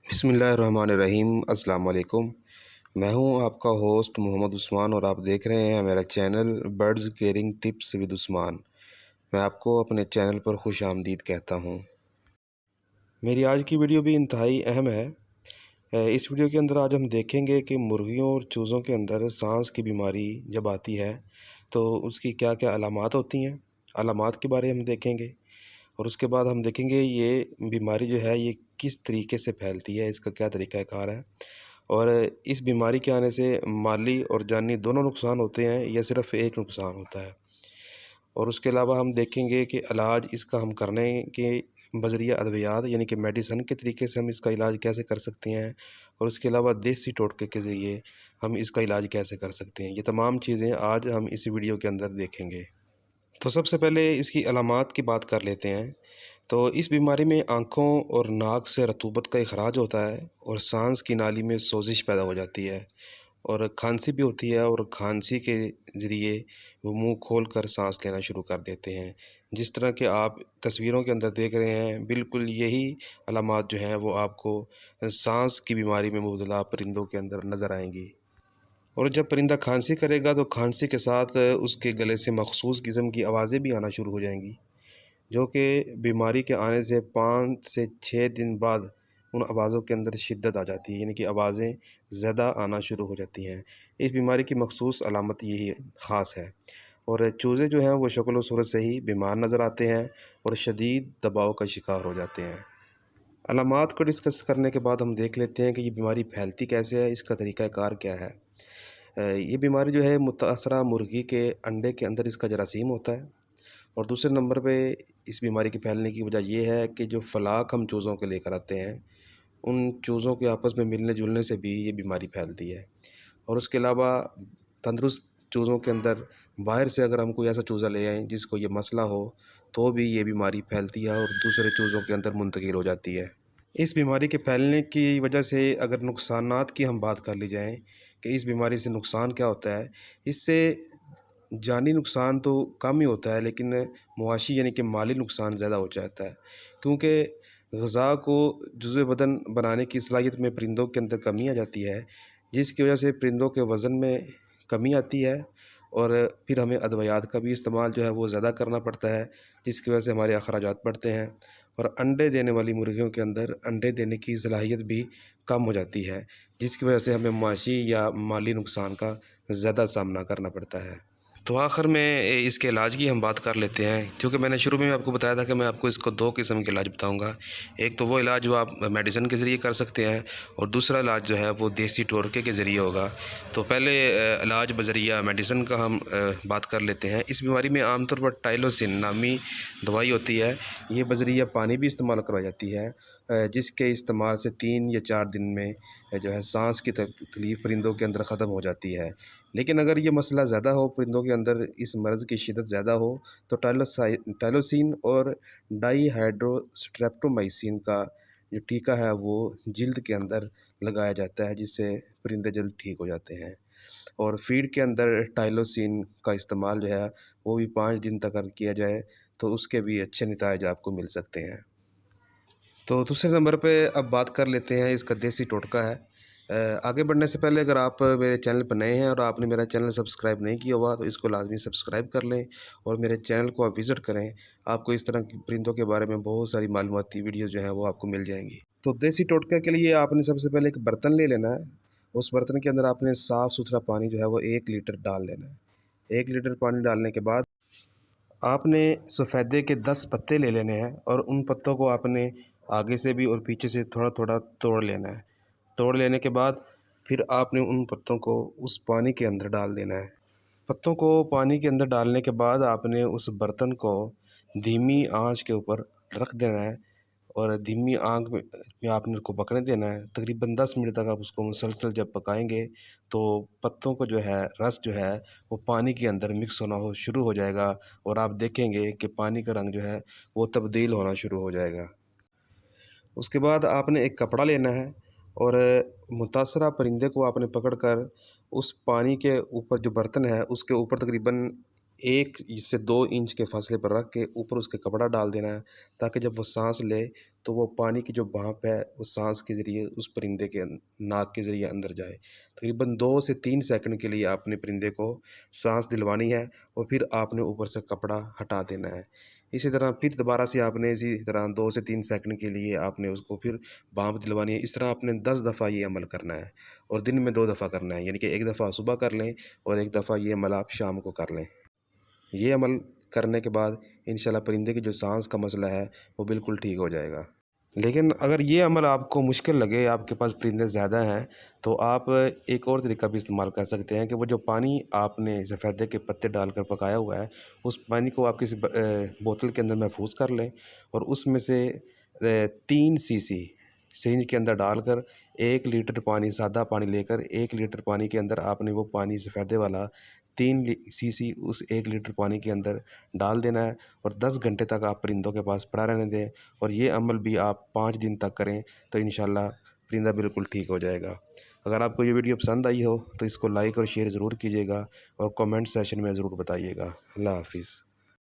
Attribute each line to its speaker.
Speaker 1: बिस्मिल्लाहिर्रहमानिर्रहीम। अस्सलाम वालेकुम। मैं हूं आपका होस्ट मोहम्मद उस्मान और आप देख रहे हैं मेरा channel birds caring tips with Usman. मैं आपको अपने चैनल पर खुश आमदीद कहता हूं। मेरी आज की वीडियो भी इंतहाई अहम है। इस वीडियो के अंदर आज हम देखेंगे कि मुर्गियों और चूज़ों के अंदर सांस की बीमारी जब आती है तो उसकी क्या क्या अलामात होती हैं। अलामात के बारे में हम देखेंगे और उसके बाद हम देखेंगे ये बीमारी जो है ये किस तरीके से फैलती है, इसका क्या तरीक़ाकार है और इस बीमारी के आने से माली और जानी दोनों नुकसान होते हैं या सिर्फ़ एक नुकसान होता है। और उसके अलावा हम देखेंगे कि इलाज इसका हम करने के बज़रिया अद्वियात यानी कि मेडिसिन के तरीके से हम इसका इलाज कैसे कर सकते हैं और उसके अलावा देसी टोटके के ज़रिए हम इसका इलाज कैसे कर सकते हैं। ये तमाम चीज़ें आज हम इस वीडियो के अंदर देखेंगे। तो सबसे पहले इसकी अलामात की बात कर लेते हैं। तो इस बीमारी में आँखों और नाक से रतूबत का इखराज होता है और सांस की नाली में सोजिश पैदा हो जाती है और खांसी भी होती है और खांसी के ज़रिए वो मुंह खोलकर सांस लेना शुरू कर देते हैं। जिस तरह के आप तस्वीरों के अंदर देख रहे हैं, बिल्कुल यही अलामात जो हैं वो आपको सांस की बीमारी में मुब्तला परिंदों के अंदर नज़र आएंगी। और जब परिंदा खांसी करेगा तो खांसी के साथ उसके गले से मखसूस किस्म की आवाज़ें भी आना शुरू हो जाएंगी, जो कि बीमारी के आने से 5 से 6 दिन बाद उन आवाज़ों के अंदर शिद्दत आ जाती है, यानी कि आवाज़ें ज़्यादा आना शुरू हो जाती हैं। इस बीमारी की मखसूस अलामत यही ख़ास है। और चूज़े जो हैं वो शक्ल व सूरत से ही बीमार नज़र आते हैं और शदीद दबाव का शिकार हो जाते हैं। अलामात को डिस्कस करने के बाद हम देख लेते हैं कि ये बीमारी फैलती कैसे है, इसका तरीक़ाकार क्या है। ये बीमारी जो है मुतासरा मुर्गी के अंडे के अंदर इसका जरासीम होता है और दूसरे नंबर पे इस बीमारी के फैलने की वजह ये है कि जो फलाक हम चूज़ों के लेकर आते हैं, उन चूज़ों के आपस में मिलने जुलने से भी ये बीमारी फैलती है। और उसके अलावा तंदुरुस्त चूज़ों के अंदर बाहर से अगर हम कोई ऐसा चूज़ा ले आएँ जिसको ये मसला हो, तो भी ये बीमारी फैलती है और दूसरे चूज़ों के अंदर मुंतकिल हो जाती है। इस बीमारी के फैलने की वजह से अगर नुकसानात की हम बात कर ली जाए कि इस बीमारी से नुकसान क्या होता है, इससे जानी नुकसान तो कम ही होता है लेकिन मुआशी यानी कि माली नुकसान ज़्यादा हो जाता है, क्योंकि ग़िज़ा को जुज़्व बदन बनाने की सलाहियत में परिंदों के अंदर कमी आ जाती है, जिसकी वजह से परिंदों के वज़न में कमी आती है और फिर हमें अद्वियात का भी इस्तेमाल जो है वो ज़्यादा करना पड़ता है, जिसकी वजह से हमारे अखराजात बढ़ते हैं और अंडे देने वाली मुर्गियों के अंदर अंडे देने की सलाहियत भी कम हो जाती है, जिसकी वजह से हमें मुआशी या माली नुकसान का ज़्यादा सामना करना पड़ता है। तो आखिर में इसके इलाज की हम बात कर लेते हैं, क्योंकि मैंने शुरू में आपको बताया था कि मैं आपको इसको 2 किस्म के इलाज बताऊंगा। एक तो वो इलाज जो आप मेडिसिन के ज़रिए कर सकते हैं और दूसरा इलाज जो है वो देसी टोटके के ज़रिए होगा। तो पहले इलाज बज़रिया मेडिसिन का हम बात कर लेते हैं। इस बीमारी में आमतौर पर टाइलोसिन नामी दवाई होती है। ये बज़रिया पानी भी इस्तेमाल करवाई जाती है, जिसके इस्तेमाल से 3 या 4 दिन में जो है सांस की तकलीफ़ परिंदों के अंदर ख़त्म हो जाती है। लेकिन अगर ये मसला ज़्यादा हो, परिंदों के अंदर इस मर्ज़ की शिद्दत ज़्यादा हो, तो टाइलोसिन और डाईहाइड्रोस्ट्रेप्टोमाइसिन का जो टीका है वो जिल्द के अंदर लगाया जाता है, जिससे परिंदे जल्द ठीक हो जाते हैं। और फ़ीड के अंदर टाइलोसिन का इस्तेमाल जो है वो भी 5 दिन तक अगर किया जाए तो उसके भी अच्छे नताइज आपको मिल सकते हैं। तो दूसरे नंबर पे अब बात कर लेते हैं इसका देसी टोटका है। आगे बढ़ने से पहले अगर आप मेरे चैनल पर नए हैं और आपने मेरा चैनल सब्सक्राइब नहीं किया हुआ तो इसको लाजमी सब्सक्राइब कर लें और मेरे चैनल को आप विज़िट करें। आपको इस तरह की परिंदों के बारे में बहुत सारी मालूमाती वीडियोज़ जो हैं वो आपको मिल जाएंगी। तो देसी टोटके के लिए आपने सबसे पहले एक बर्तन ले लेना है। उस बर्तन के अंदर आपने साफ़ सुथरा पानी जो है वो 1 लीटर डाल लेना है। 1 लीटर पानी डालने के बाद आपने सफ़ेदे के 10 पत्ते ले लेने हैं और उन पत्तों को आपने आगे से भी और पीछे से थोड़ा थोड़ा तोड़ लेना है। तोड़ लेने के बाद फिर आपने उन पत्तों को उस पानी के अंदर डाल देना है। पत्तों को पानी के अंदर डालने के बाद आपने उस बर्तन को धीमी आंच के ऊपर रख देना है और धीमी आंच में आपने उसको पकने देना है। तकरीबन 10 मिनट तक आप उसको मुसलसल जब पकाएंगे तो पत्तों को जो है रस जो है वो पानी के अंदर मिक्स होना शुरू हो जाएगा और आप देखेंगे कि पानी का रंग जो है वो तब्दील होना शुरू हो जाएगा। उसके बाद आपने एक कपड़ा लेना है और मुतासरा परिंदे को आपने पकड़कर उस पानी के ऊपर जो बर्तन है उसके ऊपर तकरीबन 1 से 2 इंच के फासले पर रख के ऊपर उसके कपड़ा डाल देना है, ताकि जब वो साँस ले तो वो पानी की जो भाप है वो साँस के ज़रिए उस परिंदे के नाक के ज़रिए अंदर जाए। तकरीबन 2 से 3 सेकंड के लिए आपने परिंदे को साँस दिलवानी है और फिर आपने ऊपर से कपड़ा हटा देना है। इसी तरह फिर दोबारा से आपने इसी तरह 2 से 3 सेकंड के लिए आपने उसको फिर भाप दिलवानी है। इस तरह आपने 10 दफ़ा ये अमल करना है और दिन में 2 दफ़ा करना है, यानी कि 1 दफ़ा सुबह कर लें और 1 दफ़ा ये अमल आप शाम को कर लें। ये अमल करने के बाद इंशाल्लाह परिंदे की जो साँस का मसला है वो बिल्कुल ठीक हो जाएगा। लेकिन अगर ये अमल आपको मुश्किल लगे, आपके पास परिंदे ज़्यादा हैं, तो आप एक और तरीका भी इस्तेमाल कर सकते हैं कि वो जो पानी आपने सफ़ेदे के पत्ते डालकर पकाया हुआ है, उस पानी को आप किसी बोतल के अंदर महफूज़ कर लें और उसमें से 3 सीसी सिरिंज के अंदर डालकर 1 लीटर पानी, सादा पानी लेकर 1 लीटर पानी के अंदर आपने वो पानी सफ़ेदे वाला 3 सीसी उस 1 लीटर पानी के अंदर डाल देना है और 10 घंटे तक आप परिंदों के पास पड़ा रहने दें और ये अमल भी आप 5 दिन तक करें तो इंशाल्लाह परिंदा बिल्कुल ठीक हो जाएगा। अगर आपको ये वीडियो पसंद आई हो तो इसको लाइक और शेयर ज़रूर कीजिएगा और कमेंट सेशन में ज़रूर बताइएगा। अल्लाह हाफ़िज़।